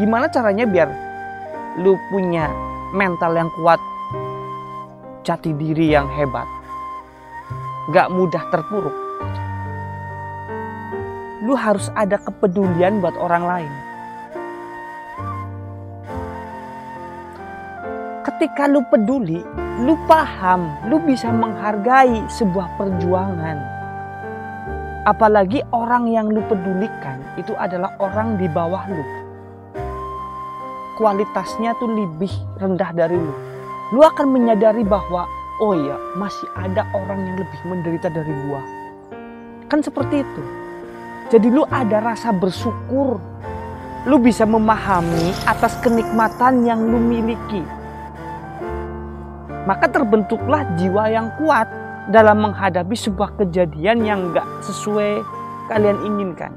Gimana caranya biar lu punya mental yang kuat, jati diri yang hebat, gak mudah terpuruk? Lu harus ada kepedulian buat orang lain. Ketika lu peduli, lu paham, lu bisa menghargai sebuah perjuangan. Apalagi orang yang lu pedulikan itu adalah orang di bawah lu. Kualitasnya tuh lebih rendah dari lu. Lu akan menyadari bahwa, oh ya, masih ada orang yang lebih menderita dari gua. Kan seperti itu. Jadi lu ada rasa bersyukur. Lu bisa memahami atas kenikmatan yang lu miliki. Maka terbentuklah jiwa yang kuat dalam menghadapi sebuah kejadian yang gak sesuai kalian inginkan.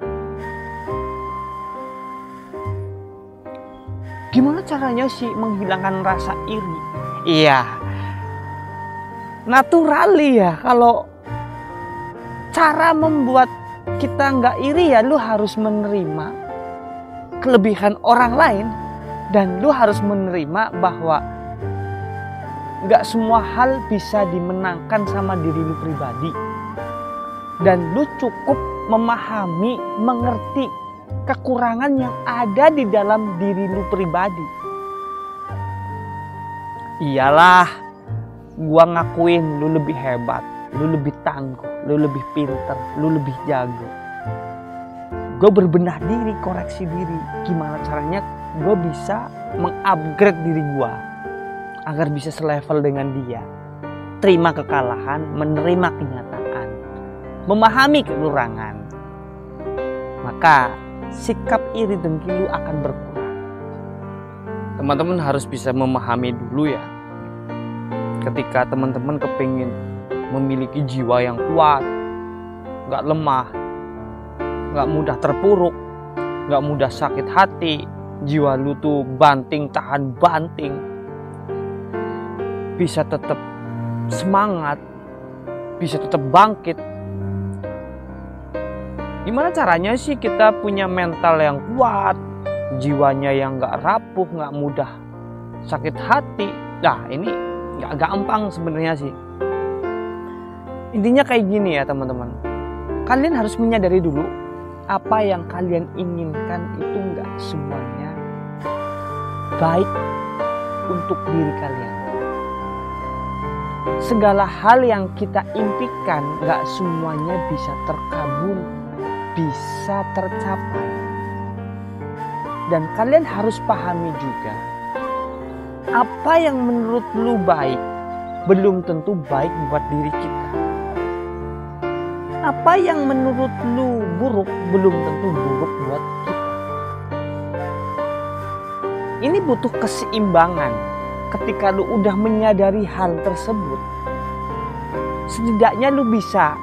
Gimana caranya sih menghilangkan rasa iri? Iya, naturali ya. Kalau cara membuat kita gak iri ya, lu harus menerima kelebihan orang lain. Dan lu harus menerima bahwa gak semua hal bisa dimenangkan sama diri lu pribadi. Dan lu cukup memahami, mengerti kekurangan yang ada di dalam diri lu pribadi. Iyalah, gua ngakuin lu lebih hebat, lu lebih tangguh, lu lebih pinter, lu lebih jago. Gue berbenah diri, koreksi diri. Gimana caranya gue bisa mengupgrade diri gue agar bisa selevel dengan dia. Terima kekalahan, menerima kenyataan, memahami kekurangan. Maka sikap iri dengki lu akan berkurang. Teman-teman harus bisa memahami dulu ya. Ketika teman-teman kepingin memiliki jiwa yang kuat, gak lemah, gak mudah terpuruk, gak mudah sakit hati, jiwa lu tuh banting tahan banting, bisa tetap semangat, bisa tetap bangkit. Gimana caranya sih kita punya mental yang kuat, jiwanya yang gak rapuh, gak mudah sakit hati? Nah, ini gak gampang sebenarnya sih. Intinya kayak gini ya teman-teman. Kalian harus menyadari dulu apa yang kalian inginkan itu gak semuanya baik untuk diri kalian. Segala hal yang kita impikan gak semuanya bisa terkabul, bisa tercapai. Dan kalian harus pahami juga, apa yang menurut lu baik belum tentu baik buat diri kita. Apa yang menurut lu buruk belum tentu buruk buat kita. Ini butuh keseimbangan. Ketika lu udah menyadari hal tersebut, setidaknya lu bisa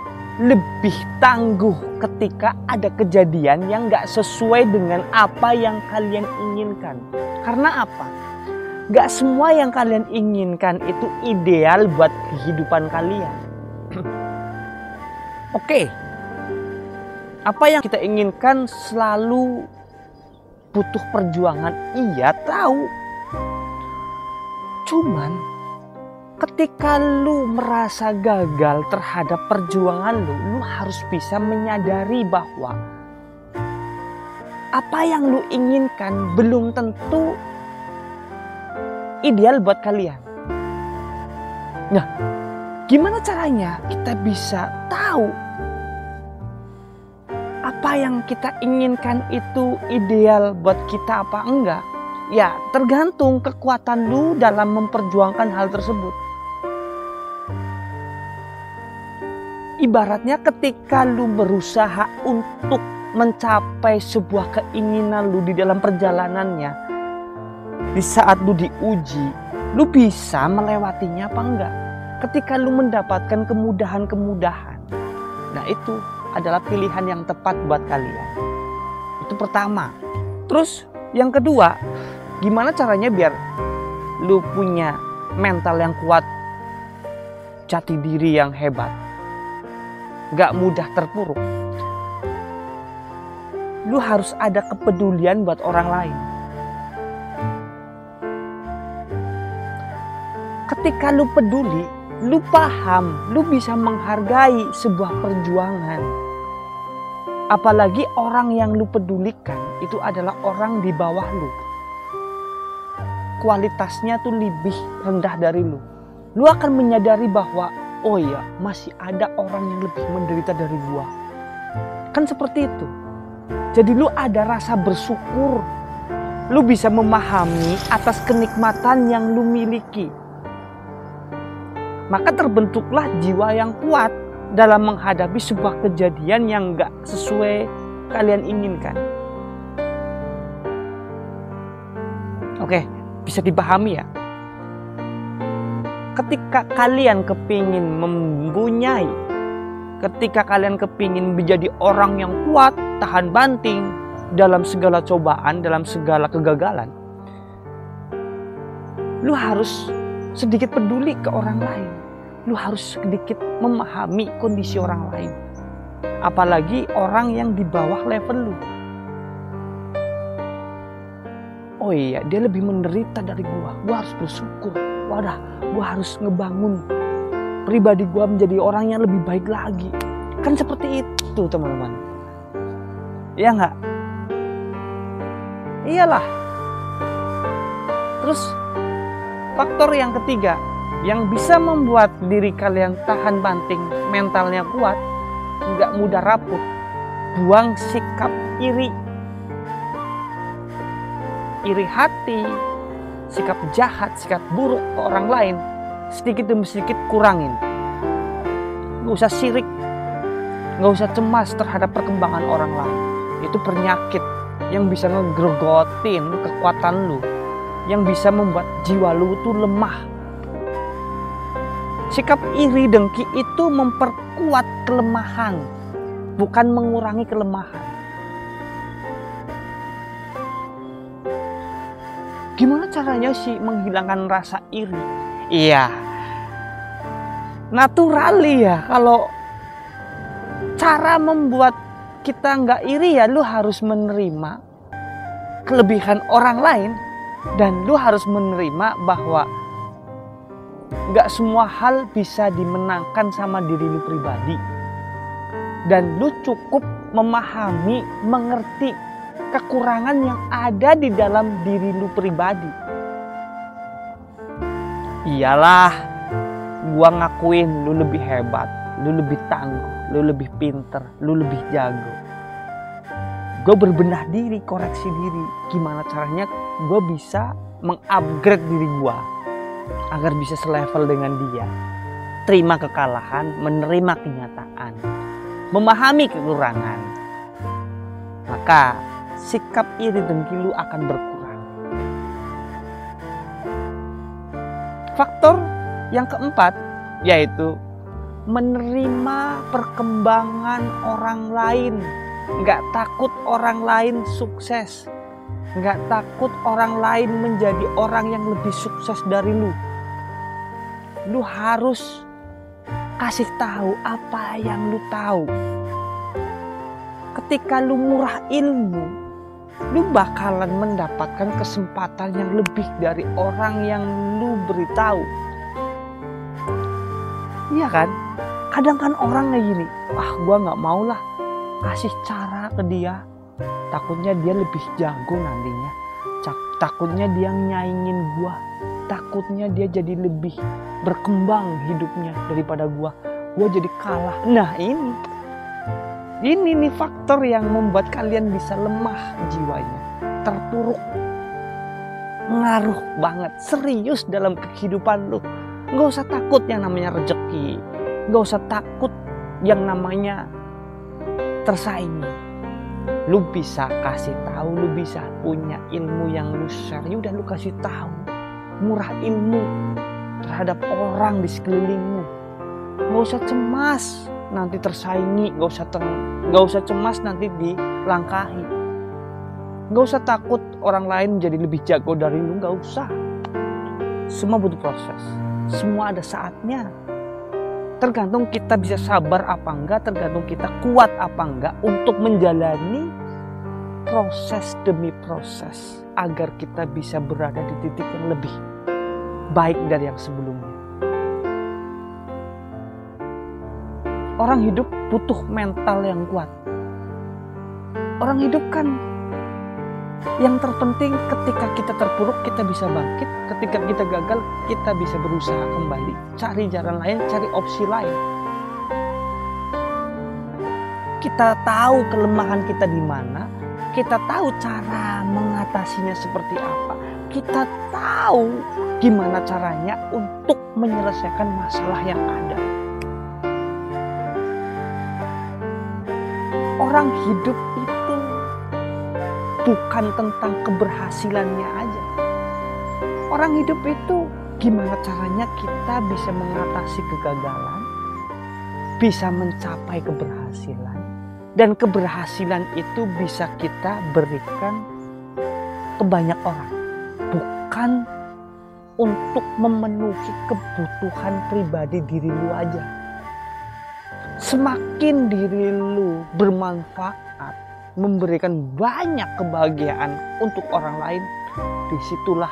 lebih tangguh ketika ada kejadian yang gak sesuai dengan apa yang kalian inginkan. Karena apa? Gak semua yang kalian inginkan itu ideal buat kehidupan kalian. Oke, apa yang kita inginkan selalu butuh perjuangan. Iya, tahu. Cuman ketika lu merasa gagal terhadap perjuangan lu harus bisa menyadari bahwa apa yang lu inginkan belum tentu ideal buat kalian. Nah, gimana caranya kita bisa tahu apa yang kita inginkan itu ideal buat kita apa enggak? Ya, tergantung kekuatan lu dalam memperjuangkan hal tersebut. Ibaratnya ketika lu berusaha untuk mencapai sebuah keinginan lu di dalam perjalanannya, di saat lu diuji, lu bisa melewatinya apa enggak? Ketika lu mendapatkan kemudahan-kemudahan, nah itu adalah pilihan yang tepat buat kalian. Itu pertama. Terus yang kedua, gimana caranya biar lu punya mental yang kuat, jati diri yang hebat, gak mudah terpuruk? Lu harus ada kepedulian buat orang lain. Ketika lu peduli, lu paham, lu bisa menghargai sebuah perjuangan. Apalagi orang yang lu pedulikan itu adalah orang di bawah lu. Kualitasnya tuh lebih rendah dari lu. Lu akan menyadari bahwa, oh iya, masih ada orang yang lebih menderita dari gua. Kan seperti itu. Jadi lu ada rasa bersyukur. Lu bisa memahami atas kenikmatan yang lu miliki. Maka terbentuklah jiwa yang kuat dalam menghadapi sebuah kejadian yang gak sesuai kalian inginkan. Oke, bisa dipahami ya? Ketika kalian kepingin mempunyai, ketika kalian kepingin menjadi orang yang kuat, tahan banting dalam segala cobaan, dalam segala kegagalan, lu harus sedikit peduli ke orang lain. Lu harus sedikit memahami kondisi orang lain. Apalagi orang yang di bawah level lu. Oh iya, dia lebih menderita dari gua. Gua harus bersyukur. Wadah, gua harus ngebangun pribadi gua menjadi orang yang lebih baik lagi. Kan seperti itu, teman-teman. Iya nggak? Iyalah. Terus faktor yang ketiga yang bisa membuat diri kalian tahan banting, mentalnya kuat, nggak mudah rapuh. Buang sikap iri. Iri hati, sikap jahat, sikap buruk ke orang lain, sedikit demi sedikit kurangin. Nggak usah sirik, nggak usah cemas terhadap perkembangan orang lain. Itu penyakit yang bisa ngegrogotin kekuatan lu, yang bisa membuat jiwa lu tuh lemah. Sikap iri dengki itu memperkuat kelemahan, bukan mengurangi kelemahan. Gimana caranya sih menghilangkan rasa iri? Iya, naturali ya. Kalau cara membuat kita nggak iri ya, lu harus menerima kelebihan orang lain. Dan lu harus menerima bahwa gak semua hal bisa dimenangkan sama diri lu pribadi. Dan lu cukup memahami, mengerti kekurangan yang ada di dalam diri lu pribadi. Iyalah, gua ngakuin lu lebih hebat, lu lebih tangguh, lu lebih pinter, lu lebih jago. Gue berbenah diri, koreksi diri. Gimana caranya gue bisa mengupgrade diri gue agar bisa selevel dengan dia. Terima kekalahan, menerima kenyataan, memahami kekurangan. Maka sikap iri dengki lu akan berkurang. Faktor yang keempat yaitu menerima perkembangan orang lain. Nggak takut orang lain sukses. Nggak takut orang lain menjadi orang yang lebih sukses dari lu. Lu harus kasih tahu apa yang lu tahu. Ketika lu murah ilmu, lu bakalan mendapatkan kesempatan yang lebih dari orang yang lu beritahu. Iya kan? Kadang kan orang kayak gini, gua nggak mau lah kasih cara ke dia, takutnya dia lebih jago nantinya, takutnya dia nyaingin gua, takutnya dia jadi lebih berkembang hidupnya daripada gua jadi kalah. Nah ini nih faktor yang membuat kalian bisa lemah jiwanya, terpuruk, ngaruh banget, serius dalam kehidupan lu. Nggak usah takut yang namanya rezeki, nggak usah takut yang namanya tersaingi. Lu bisa kasih tahu, lu bisa punya ilmu yang lu share, udah lu kasih tahu. Murah ilmu terhadap orang di sekelilingmu. Gak usah cemas nanti tersaingi, gak usah cemas nanti dilangkahi. Gak usah takut orang lain menjadi lebih jago dari lu, gak usah. Semua butuh proses, semua ada saatnya. Tergantung kita bisa sabar apa enggak, tergantung kita kuat apa enggak untuk menjalani proses demi proses agar kita bisa berada di titik yang lebih baik dari yang sebelumnya. Orang hidup butuh mental yang kuat. Orang hidup kan yang terpenting ketika kita terpuruk kita bisa bangkit, ketika kita gagal kita bisa berusaha kembali, cari jalan lain, cari opsi lain. Kita tahu kelemahan kita di mana, kita tahu cara mengatasinya seperti apa, kita tahu gimana caranya untuk menyelesaikan masalah yang ada. Orang hidup itu bukan tentang keberhasilannya aja. Orang hidup itu gimana caranya kita bisa mengatasi kegagalan, bisa mencapai keberhasilan, dan keberhasilan itu bisa kita berikan ke banyak orang, bukan untuk memenuhi kebutuhan pribadi diri lu aja. Semakin diri lu bermanfaat, memberikan banyak kebahagiaan untuk orang lain, disitulah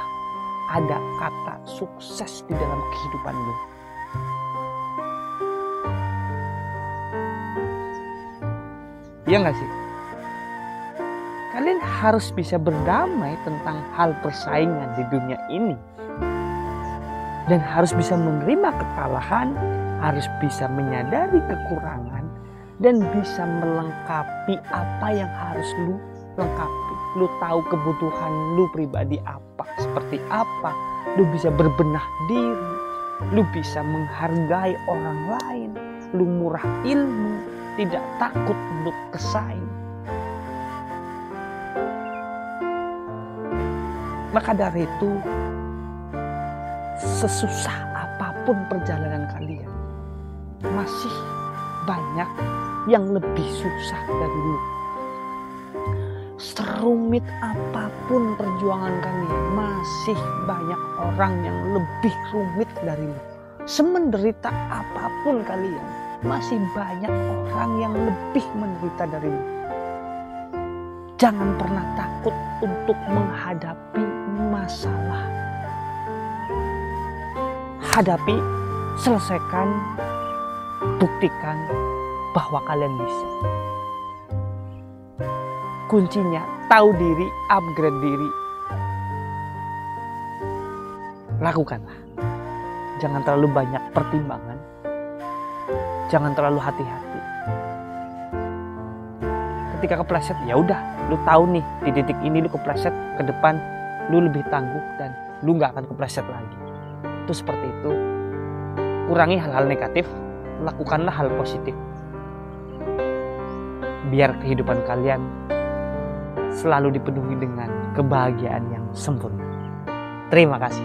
ada kata sukses di dalam kehidupan lu. Iya gak sih? Kalian harus bisa berdamai tentang hal persaingan di dunia ini. Dan harus bisa menerima kekalahan, harus bisa menyadari kekurangan, dan bisa melengkapi apa yang harus lu lengkapi. Lu tahu kebutuhan lu pribadi apa, seperti apa. Lu bisa berbenah diri, lu bisa menghargai orang lain, lu murah ilmu, tidak takut untuk bersaing. Maka dari itu, sesusah apapun perjalanan kalian, masih banyak yang lebih susah dari lu. Serumit apapun perjuangan kalian, masih banyak orang yang lebih rumit dari lu. Semenderita apapun kalian, masih banyak orang yang lebih menderita dari lu. Jangan pernah takut untuk menghadapi masalah. Hadapi, selesaikan, buktikan bahwa kalian bisa. Kuncinya tahu diri, upgrade diri. Lakukanlah. Jangan terlalu banyak pertimbangan. Jangan terlalu hati-hati. Ketika kepleset, ya udah, lu tahu nih di titik ini lu kepleset, ke depan lu lebih tangguh dan lu nggak akan kepleset lagi. Itu seperti itu. Kurangi hal-hal negatif, lakukanlah hal positif. Biar kehidupan kalian selalu dipenuhi dengan kebahagiaan yang sempurna. Terima kasih.